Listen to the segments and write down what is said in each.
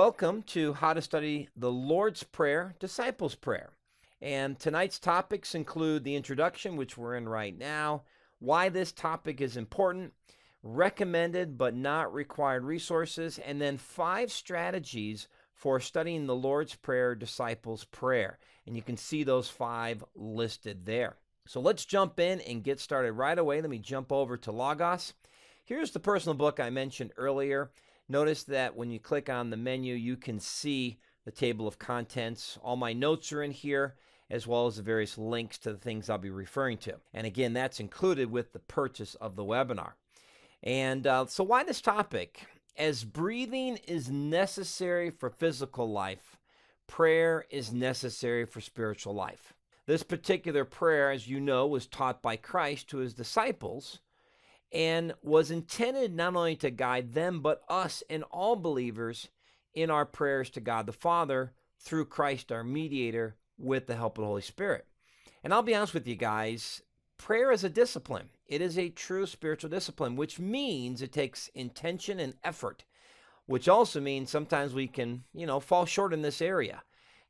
Welcome to How to Study the Lord's Prayer, Disciples' Prayer. And tonight's topics include the introduction, which we're in right now, why this topic is important, recommended but not required resources, and then 5 strategies for studying the Lord's Prayer, Disciples' Prayer. And you can see those 5 listed there. So let's jump in and get started right away. Let me jump over to Logos. Here's the personal book I mentioned earlier. Notice that when you click on the menu, you can see the table of contents. All my notes are in here, as well as the various links to the things I'll be referring to. And again, that's included with the purchase of the webinar. And so why this topic? As breathing is necessary for physical life, prayer is necessary for spiritual life. This particular prayer, as you know, was taught by Christ to his disciples and was intended not only to guide them, but us and all believers in our prayers to God the Father through Christ our mediator with the help of the Holy Spirit. And I'll be honest with you guys, prayer is a discipline. It is a true spiritual discipline, which means it takes intention and effort, which also means sometimes we can, fall short in this area.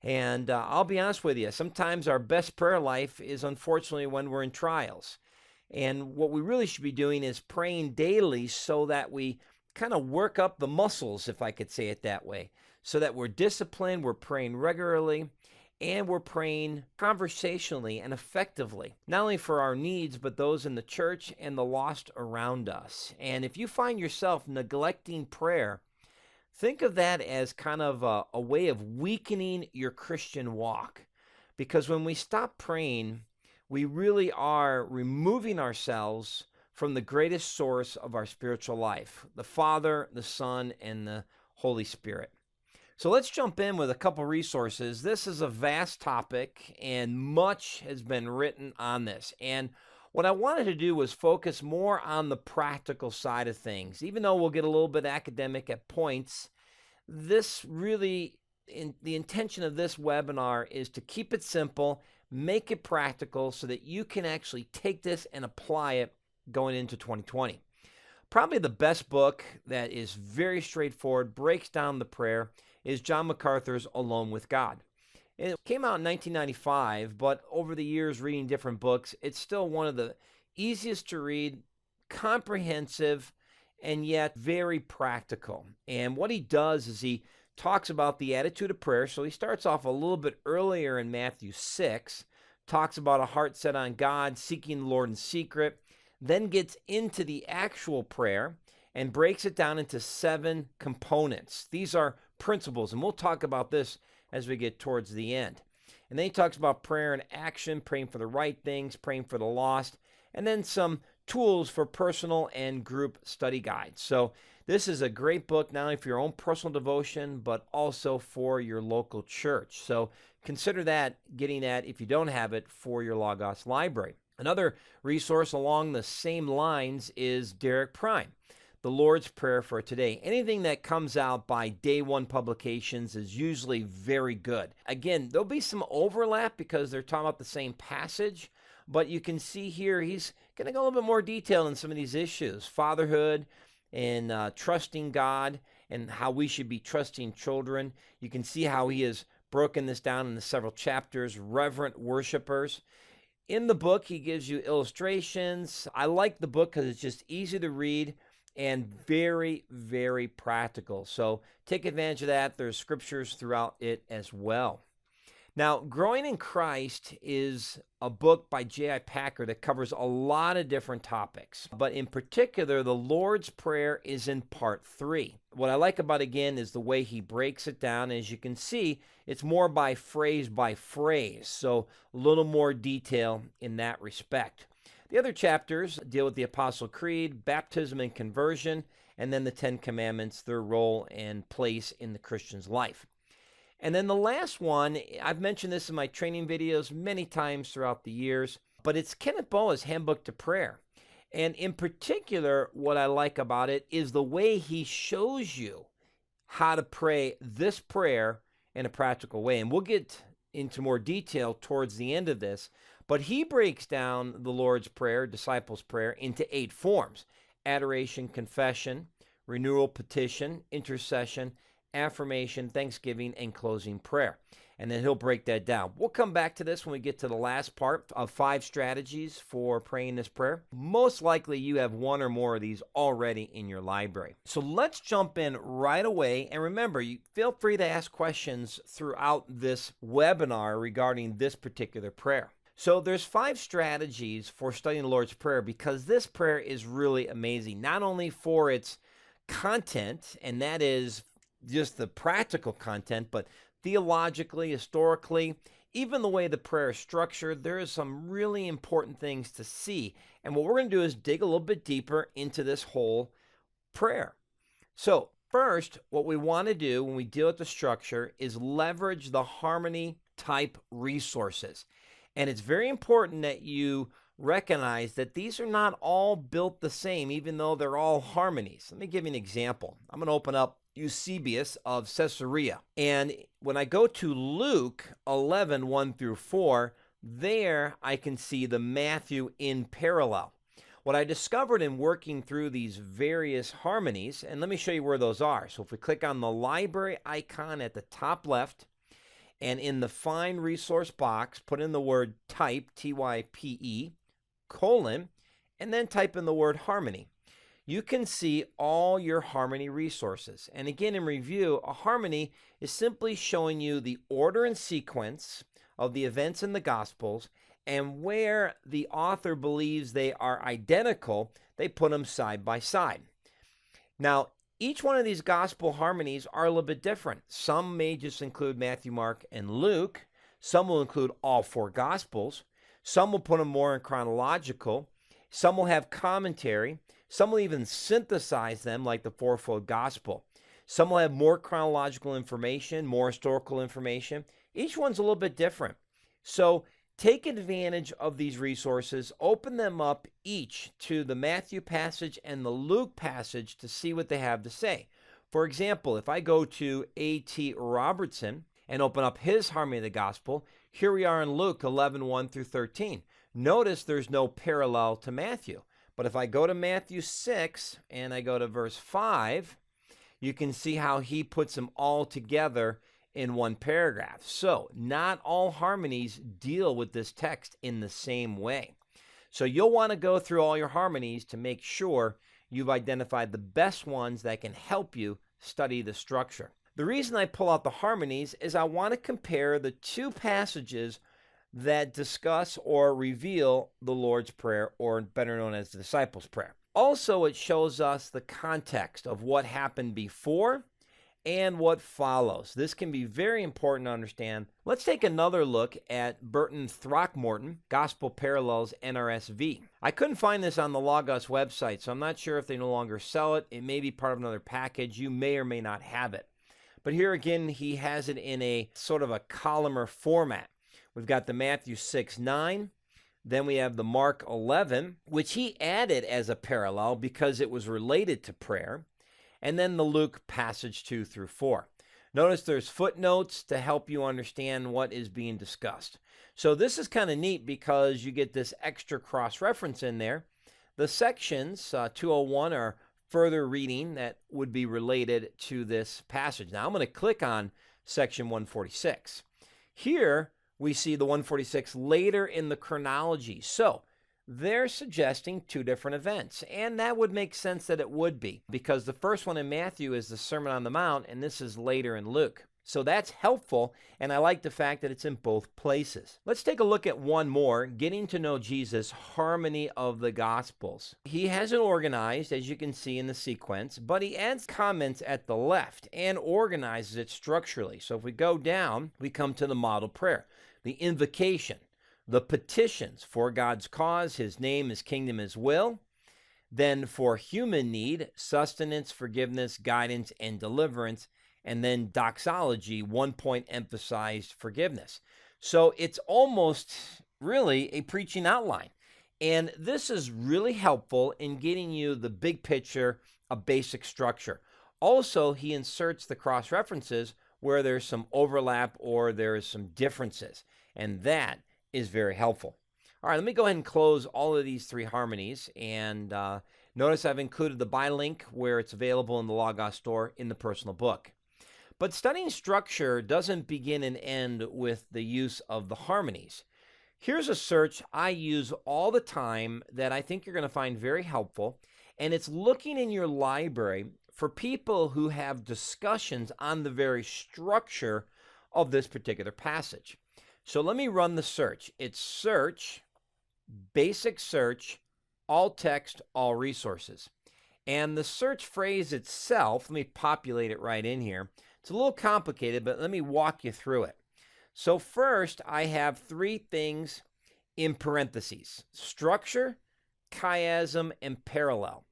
And I'll be honest with you, sometimes our best prayer life is unfortunately when we're in trials. And what we really should be doing is praying daily so that we kind of work up the muscles, if I could say it that way, so that we're disciplined, we're praying regularly, and we're praying conversationally and effectively, not only for our needs, but those in the church and the lost around us. And if you find yourself neglecting prayer, think of that as kind of a way of weakening your Christian walk. Because when we stop praying, we really are removing ourselves from the greatest source of our spiritual life, the Father, the Son, and the Holy Spirit. So let's jump in with a couple resources. This is a vast topic, and much has been written on this. And what I wanted to do was focus more on the practical side of things. Even though we'll get a little bit academic at points, this really, the intention of this webinar is to keep it simple, make it practical so that you can actually take this and apply it going into 2020. Probably the best book that is very straightforward, breaks down the prayer, is John MacArthur's Alone with God. It came out in 1995, but over the years reading different books, it's still one of the easiest to read, comprehensive, and yet very practical. And what he does is he talks about the attitude of prayer. So he starts off a little bit earlier in Matthew 6, talks about a heart set on God, seeking the Lord in secret, then gets into the actual prayer and breaks it down into 7 components. These are principles, and we'll talk about this as we get towards the end. And then he talks about prayer and action, praying for the right things, praying for the lost, and then some tools for personal and group study guides. So this is a great book, not only for your own personal devotion, but also for your local church. So consider that, getting that, if you don't have it, for your Logos library. Another resource along the same lines is Derek Prime, The Lord's Prayer for Today. Anything that comes out by Day One publications is usually very good. Again, there'll be some overlap because they're talking about the same passage, but you can see here he's going to go a little bit more detail in some of these issues. Fatherhood, and trusting God, and how we should be trusting children. You can see how he has broken this down into several chapters. Reverent worshipers. In the book, he gives you illustrations. I like the book because it's just easy to read and very, very practical. So take advantage of that. There's scriptures throughout it as well. Now, Growing in Christ is a book by J.I. Packer that covers a lot of different topics. But in particular, the Lord's Prayer is in part 3. What I like about, again, is the way he breaks it down. As you can see, it's more by phrase, so a little more detail in that respect. The other chapters deal with the Apostle Creed, baptism and conversion, and then the 10 Commandments, their role and place in the Christian's life. And then the last one, I've mentioned this in my training videos many times throughout the years, but it's Kenneth Boa's Handbook to Prayer. And in particular, what I like about it is the way he shows you how to pray this prayer in a practical way. And we'll get into more detail towards the end of this, but he breaks down the Lord's Prayer, Disciples' Prayer, into 8 forms: adoration, confession, renewal, petition, intercession, affirmation, thanksgiving, and closing prayer. And then he'll break that down. We'll come back to this when we get to the last part of 5 strategies for praying this prayer. Most likely you have one or more of these already in your library. So let's jump in right away. And remember, you feel free to ask questions throughout this webinar regarding this particular prayer. So there's 5 strategies for studying the Lord's Prayer because this prayer is really amazing, not only for its content, and that is just the practical content, but theologically, historically, even the way the prayer is structured, there is some really important things to see. And what we're going to do is dig a little bit deeper into this whole prayer. So first, what we want to do when we deal with the structure is leverage the harmony type resources. And it's very important that you recognize that these are not all built the same, even though they're all harmonies. Let me give you an example. I'm going to open up Eusebius of Caesarea. And when I go to Luke 11, 1 through 4, there I can see the Matthew in parallel. What I discovered in working through these various harmonies, and let me show you where those are. So if we click on the library icon at the top left, and in the Find Resource box, put in the word type, T-Y-P-E, colon, and then type in the word harmony. You can see all your harmony resources. And again, in review, a harmony is simply showing you the order and sequence of the events in the Gospels, and where the author believes they are identical, they put them side by side. Now, each one of these gospel harmonies are a little bit different. Some may just include Matthew, Mark, and Luke. Some will include all 4 Gospels. Some will put them more in chronological. Some will have commentary. Some will even synthesize them like the fourfold gospel. Some will have more chronological information, more historical information. Each one's a little bit different. So take advantage of these resources, open them up each to the Matthew passage and the Luke passage to see what they have to say. For example, if I go to A.T. Robertson and open up his Harmony of the Gospel, here we are in Luke 11, 1 through 13. Notice there's no parallel to Matthew. But if I go to Matthew 6 and I go to verse 5, you can see how he puts them all together in one paragraph. So not all harmonies deal with this text in the same way. So you'll want to go through all your harmonies to make sure you've identified the best ones that can help you study the structure. The reason I pull out the harmonies is I want to compare the 2 passages that discuss or reveal the Lord's Prayer, or better known as the disciples' prayer. Also, it shows us the context of what happened before and what follows. This can be very important to understand. Let's take another look at Burton Throckmorton, Gospel Parallels NRSV. I couldn't find this on the Logos website, so I'm not sure if they no longer sell it. It may be part of another package. You may or may not have it. But here again, he has it in a sort of a columnar format. We've got the Matthew 6, 9. Then we have the Mark 11, which he added as a parallel because it was related to prayer. And then the Luke passage 2 through 4. Notice there's footnotes to help you understand what is being discussed. So this is kind of neat because you get this extra cross-reference in there. The sections, 201, are further reading that would be related to this passage. Now I'm going to click on section 146. Here we see the 146 later in the chronology. So they're suggesting 2 different events, and that would make sense that it would be, because the first one in Matthew is the Sermon on the Mount, and this is later in Luke. So that's helpful, and I like the fact that it's in both places. Let's take a look at one more, Getting to Know Jesus, Harmony of the Gospels. He has it organized, as you can see in the sequence, but he adds comments at the left and organizes it structurally. So if we go down, we come to the model prayer, the invocation, the petitions for God's cause, his name, his kingdom, his will. Then for human need, sustenance, forgiveness, guidance, and deliverance. And then doxology, 1 point emphasized forgiveness. So it's almost really a preaching outline. And this is really helpful in getting you the big picture, a basic structure. Also, he inserts the cross-references where there's some overlap or there's some differences. And that is very helpful. All right, let me go ahead and close all of these 3 harmonies. And notice I've included the buy link where it's available in the Logos store in the personal book. But studying structure doesn't begin and end with the use of the harmonies. Here's a search I use all the time that I think you're going to find very helpful, and it's looking in your library for people who have discussions on the very structure of this particular passage. So let me run the search. It's search, basic search, all text, all resources. And the search phrase itself, let me populate it right in here. It's a little complicated, but let me walk you through it. So first, I have three things in parentheses: structure, chiasm, and parallel.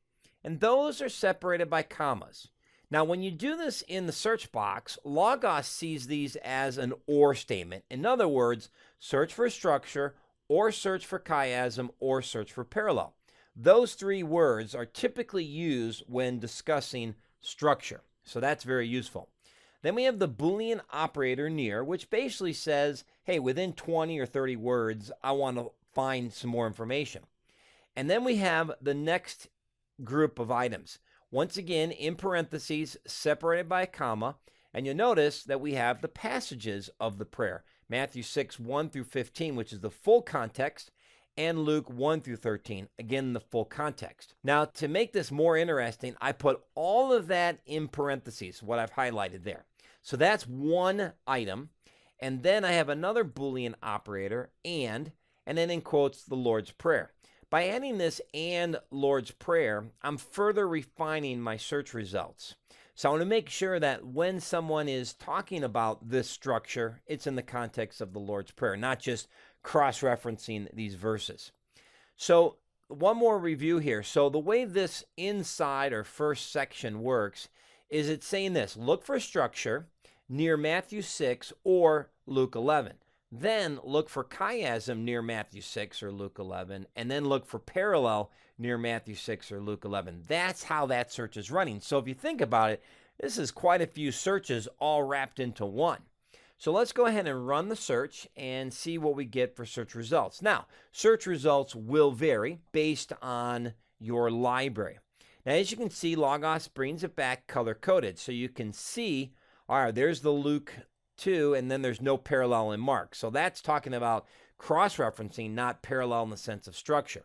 And those are separated by commas. Now, when you do this in the search box, Logos sees these as an or statement. In other words, search for structure, or search for chiasm, or search for parallel. Those three words are typically used when discussing structure. So that's very useful. Then we have the Boolean operator near, which basically says, hey, within 20 or 30 words, I want to find some more information. And then we have the next group of items. Once again, in parentheses, separated by a comma. And you'll notice that we have the passages of the prayer. Matthew 6, 1 through 15, which is the full context, and Luke 1 through 13, again, the full context. Now, to make this more interesting, I put all of that in parentheses, what I've highlighted there. So that's one item. And then I have another Boolean operator, and then in quotes, the Lord's Prayer. By adding this and Lord's Prayer, I'm further refining my search results. So I want to make sure that when someone is talking about this structure, it's in the context of the Lord's Prayer, not just cross-referencing these verses. So one more review here. So the way this inside or first section works is it's saying this: look for structure near Matthew 6 or Luke 11. Then look for chiasm near Matthew 6 or Luke 11, and then look for parallel near Matthew 6 or Luke 11. That's how that search is running. So if you think about it, this is quite a few searches all wrapped into one. So let's go ahead and run the search and see what we get for search results. Now, search results will vary based on your library. Now, as you can see, Logos brings it back color-coded. So you can see, all right, there's the Luke 2, and then there's no parallel in Mark. So that's talking about cross-referencing, not parallel in the sense of structure.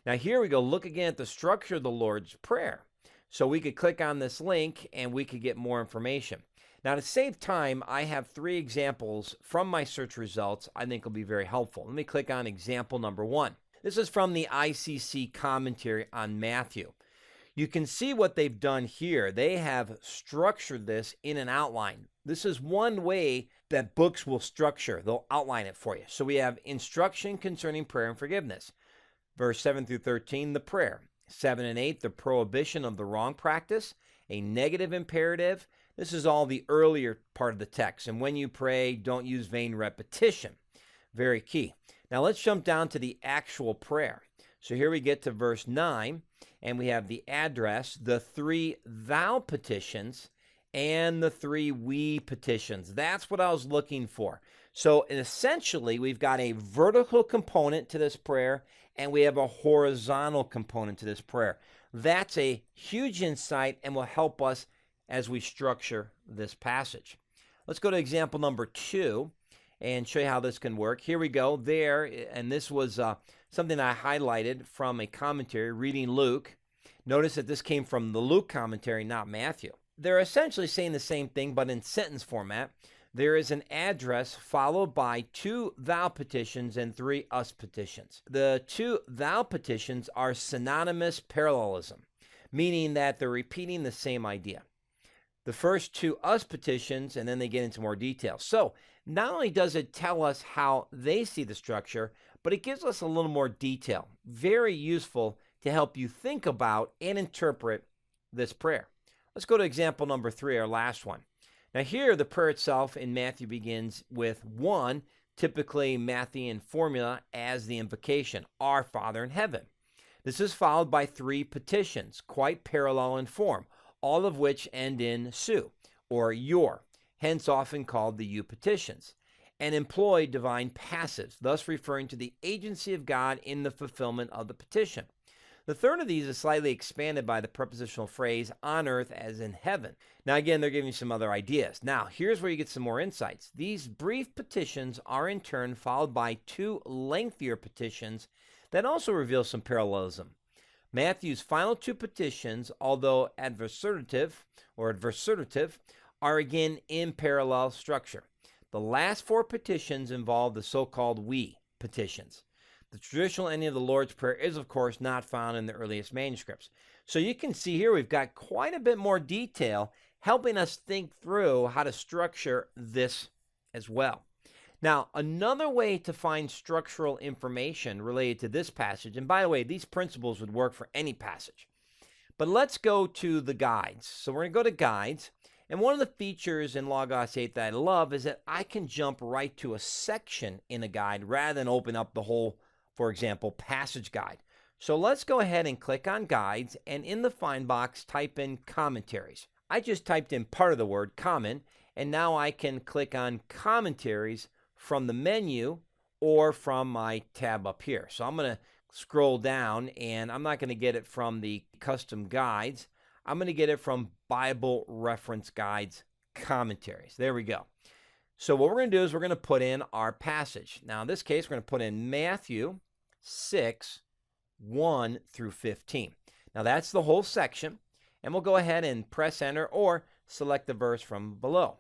Now, here we go. Look again at the structure of the Lord's Prayer. So we could click on this link, and we could get more information. Now, to save time, I have three examples from my search results I think will be very helpful. Let me click on example number 1. This is from the ICC commentary on Matthew. You can see what they've done here. They have structured this in an outline. This is one way that books will structure. They'll outline it for you. So we have instruction concerning prayer and forgiveness. Verse 7 through 13, the prayer. 7 and 8, the prohibition of the wrong practice, a negative imperative. This is all the earlier part of the text. And when you pray, don't use vain repetition. Very key. Now let's jump down to the actual prayer. So here we get to verse 9, and we have the address, the 3 thou petitions, and the 3 we petitions. That's what I was looking for. So essentially, we've got a vertical component to this prayer, and we have a horizontal component to this prayer. That's a huge insight and will help us as we structure this passage. Let's go to example number 2 and show you how this can work. Here we go there, and this was something I highlighted from a commentary reading Luke. Notice that this came from the Luke commentary, not Matthew. They're essentially saying the same thing, but in sentence format. There is an address followed by 2 thou petitions and 3 us petitions. The 2 thou petitions are synonymous parallelism, meaning that they're repeating the same idea. The first 2 us petitions, and then they get into more detail. So not only does it tell us how they see the structure, but it gives us a little more detail. Very useful to help you think about and interpret this prayer. Let's go to example number 3, our last one. Now here, the prayer itself in Matthew begins with 1, typically Matthean formula as the invocation, Our Father in heaven. This is followed by 3 petitions, quite parallel in form, all of which end in su, or your, hence often called the you petitions, and employ divine passives, thus referring to the agency of God in the fulfillment of the petition. The third of these is slightly expanded by the prepositional phrase on earth as in heaven. Now again, they're giving you some other ideas. Now here's where you get some more insights. These brief petitions are in turn followed by two lengthier petitions that also reveal some parallelism. Matthew's final two petitions, although adversative, are again in parallel structure. The last four petitions involve the so-called we petitions. The traditional ending of the Lord's Prayer is, of course, not found in the earliest manuscripts. So you can see here we've got quite a bit more detail helping us think through how to structure this as well. Now, another way to find structural information related to this passage, and by the way, these principles would work for any passage, but let's go to the guides. So we're going to go to guides, and one of the features in Logos 8 that I love is that I can jump right to a section in a guide rather than open up the whole, for example, passage guide. So let's go ahead and click on guides, and in the find box, type in commentaries. I just typed in part of the word common, and now I can click on commentaries from the menu or from my tab up here. So I'm going to scroll down, and I'm not going to get it from the custom guides. I'm going to get it from Bible Reference Guides commentaries. There we go. So what we're going to do is we're going to put in our passage. Now in this case, we're going to put in Matthew 6, 1 through 15. Now that's the whole section, and we'll go ahead and press enter or select the verse from below.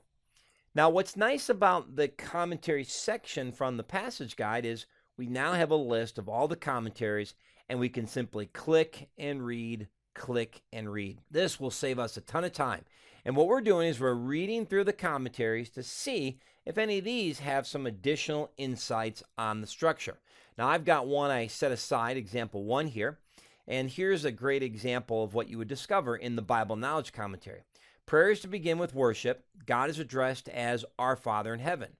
Now what's nice about the commentary section from the passage guide is we now have a list of all the commentaries, and we can simply click and read, click and read. This will save us a ton of time. And what we're doing is we're reading through the commentaries to see if any of these have some additional insights on the structure. Now I've got one I set aside, example 1 here, and here's a great example of what you would discover in the Bible Knowledge Commentary. Prayer is to begin with worship. God is addressed as our Father in heaven.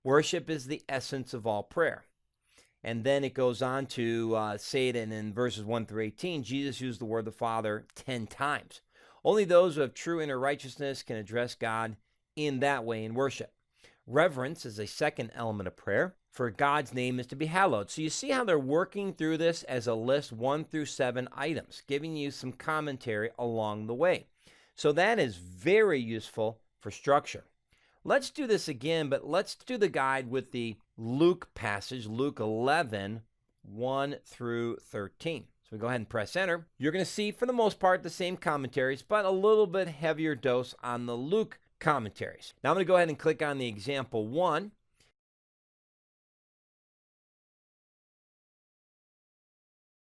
Worship is the essence of all prayer. And then it goes on to say it in verses 1 through 18, Jesus used the word the Father 10 times. Only those who have true inner righteousness can address God in that way in worship. Reverence is a second element of prayer, for God's name is to be hallowed. So you see how they're working through this as a list 1 through 7 items, giving you some commentary along the way. So that is very useful for structure. Let's do this again, but let's do the guide with the Luke passage, Luke 11, 1 through 13. So we go ahead and press enter. You're going to see, for the most part, the same commentaries, but a little bit heavier dose on the Luke commentaries. Now I'm going to go ahead and click on the example 1,